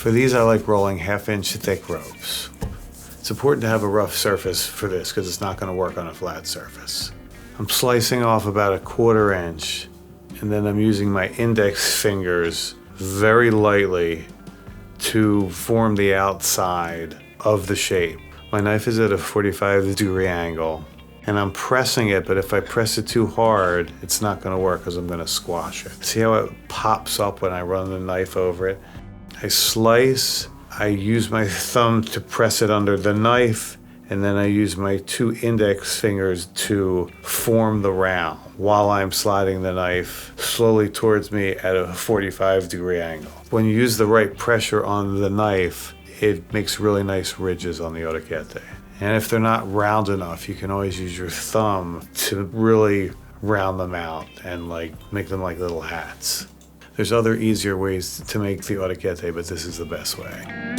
For these, I like rolling 1/2-inch thick ropes. It's important to have a rough surface for this because it's not going to work on a flat surface. I'm slicing off about 1/4 inch, and then I'm using my index fingers very lightly to form the outside of the shape. My knife is at a 45-degree angle, and I'm pressing it, but if I press it too hard, it's not going to work because I'm going to squash it. See how it pops up when I run the knife over it? I slice, I use my thumb to press it under the knife, and then I use my 2 index fingers to form the round while I'm sliding the knife slowly towards me at a 45-degree angle. When you use the right pressure on the knife, it makes really nice ridges on the orecchiette. And if they're not round enough, you can always use your thumb to really round them out and make them like little hats. There's other easier ways to make the orecchiette, but this is the best way.